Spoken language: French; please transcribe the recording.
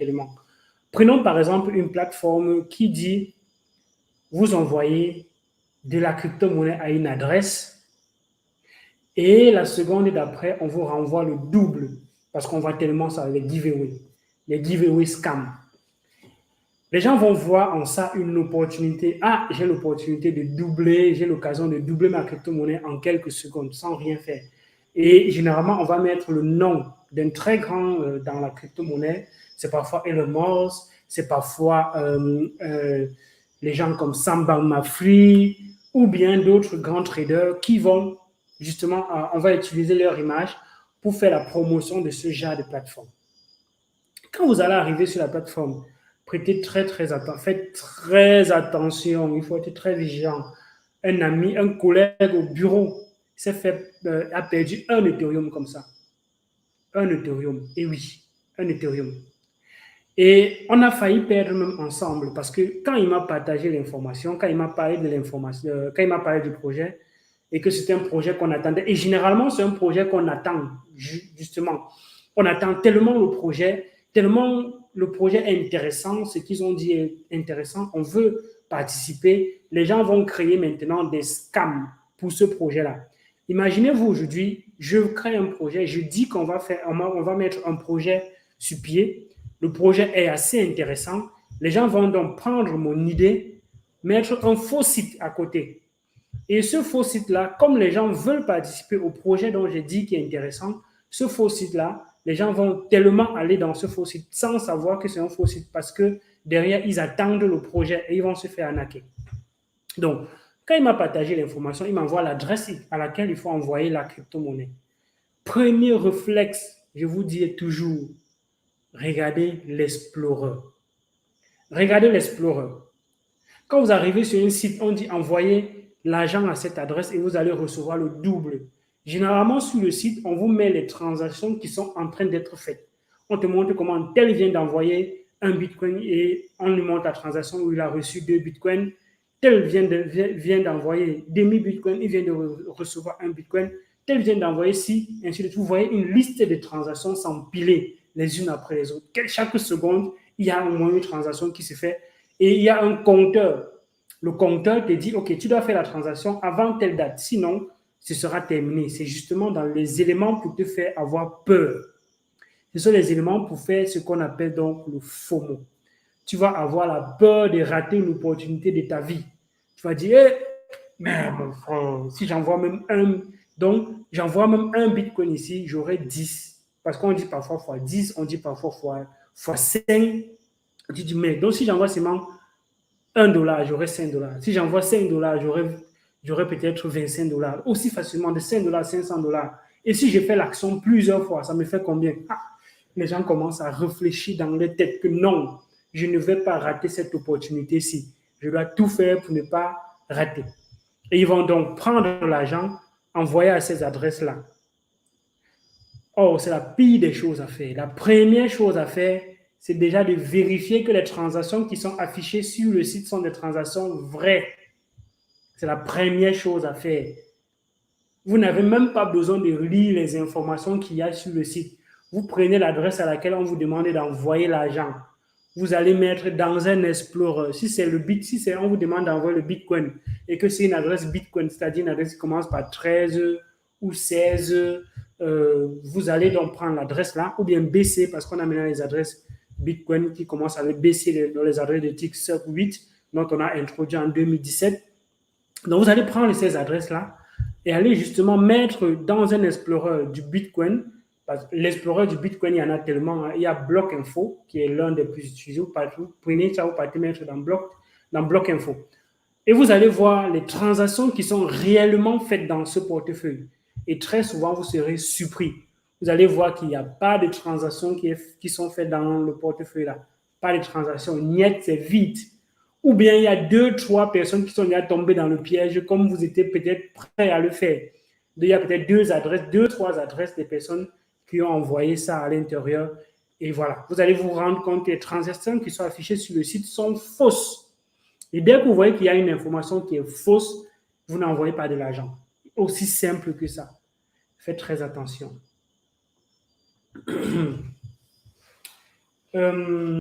éléments. Prenons par exemple une plateforme qui dit vous envoyez de la crypto-monnaie à une adresse et la seconde d'après, on vous renvoie le double parce qu'on voit tellement ça, les giveaway scams. Les gens vont voir en ça une opportunité. Ah, j'ai l'opportunité de doubler, j'ai l'occasion de doubler ma crypto-monnaie en quelques secondes sans rien faire. Et généralement, on va mettre le nom d'un très grand dans la crypto-monnaie. C'est parfois Elon Musk, c'est parfois les gens comme Sam Bankman-Fried ou bien d'autres grands traders qui vont justement, on va utiliser leur image pour faire la promotion de ce genre de plateforme. Quand vous allez arriver sur la plateforme, prêtez très attention, faites très attention, il faut être très vigilant. Un ami, un collègue au bureau a perdu un Ethereum comme ça. Un Ethereum, et oui, un Ethereum. Et on a failli perdre même ensemble parce que quand il m'a partagé l'information, quand il m'a parlé de l'information, quand il m'a parlé du projet, et que c'était un projet qu'on attendait, et généralement c'est un projet qu'on attend, justement. On attend tellement le projet est intéressant, ce qu'ils ont dit est intéressant, on veut participer, les gens vont créer maintenant des scams pour ce projet-là. Imaginez-vous aujourd'hui, je crée un projet, je dis qu'on va mettre un projet sur pied, le projet est assez intéressant, les gens vont donc prendre mon idée, mettre un faux site à côté. Et ce faux site-là, comme les gens veulent participer au projet dont j'ai dit qui est intéressant, ce faux site-là, les gens vont tellement aller dans ce faux site sans savoir que c'est un faux site parce que derrière, ils attendent le projet et ils vont se faire arnaquer. Donc, quand il m'a partagé l'information, il m'envoie l'adresse à laquelle il faut envoyer la crypto-monnaie. Premier réflexe, je vous dis toujours, regardez l'Explorer. Regardez l'Explorer. Quand vous arrivez sur un site, on dit envoyez l'argent à cette adresse et vous allez recevoir le double. Généralement, sur le site, on vous met les transactions qui sont en train d'être faites. On te montre comment tel vient d'envoyer un bitcoin et on lui montre la transaction où il a reçu 2 bitcoins. Tel vient d'envoyer demi-bitcoin, il vient de recevoir un bitcoin. Tel vient d'envoyer ci, ainsi de suite. Vous voyez une liste de transactions s'empiler les unes après les autres. Chaque seconde, il y a au moins une transaction qui se fait et il y a un compteur. Le compteur te dit, OK, tu dois faire la transaction avant telle date. Sinon, ce sera terminé. C'est justement dans les éléments pour te faire avoir peur. Ce sont les éléments pour faire ce qu'on appelle donc le FOMO. Tu vas avoir la peur de rater une opportunité de ta vie. Tu vas dire, hey, mais mon frère, si j'envoie même un bitcoin ici, j'aurai 10. Parce qu'on dit parfois fois 10, on dit parfois fois 5. Tu dis, mais donc si j'envoie seulement $1, j'aurai $5. Si j'envoie $5, j'aurai peut-être $25. Aussi facilement de $5, $500. Et si je fais l'action plusieurs fois, ça me fait combien? Les gens commencent à réfléchir dans leur tête que non, je ne vais pas rater cette opportunité-ci. Je dois tout faire pour ne pas rater. Et ils vont donc prendre l'argent, envoyer à ces adresses-là. Oh, c'est la pire des choses à faire. La première chose à faire, c'est déjà de vérifier que les transactions qui sont affichées sur le site sont des transactions vraies. C'est la première chose à faire. Vous n'avez même pas besoin de lire les informations qu'il y a sur le site. Vous prenez l'adresse à laquelle on vous demande d'envoyer l'argent. Vous allez mettre dans un Explorer. Si on vous demande d'envoyer le Bitcoin et que c'est une adresse Bitcoin, c'est-à-dire une adresse qui commence par 13 ou 16, vous allez donc prendre l'adresse là, ou bien BC, parce qu'on a maintenant les adresses Bitcoin qui commencent avec BC dans les adresses de TIC 8, dont on a introduit en 2017. Donc, vous allez prendre ces adresses-là et aller justement mettre dans un Explorer du Bitcoin. L'Explorer du Bitcoin, il y en a tellement. Il y a Block Info, qui est l'un des plus utilisés. Vous prenez ça, vous partez mettre dans Block Info. Et vous allez voir les transactions qui sont réellement faites dans ce portefeuille. Et très souvent, vous serez surpris. Vous allez voir qu'il n'y a pas de transactions qui sont faites dans le portefeuille là. Pas de transactions. Niet, c'est vide. Ou bien il y a 2-3 personnes qui sont déjà tombées dans le piège, comme vous étiez peut-être prêts à le faire. Il y a peut-être 2-3 adresses des personnes qui ont envoyé ça à l'intérieur. Et voilà, vous allez vous rendre compte que les transactions qui sont affichées sur le site sont fausses. Et dès que vous voyez qu'il y a une information qui est fausse, vous n'envoyez pas de l'argent. Aussi simple que ça. Faites très attention. Euh,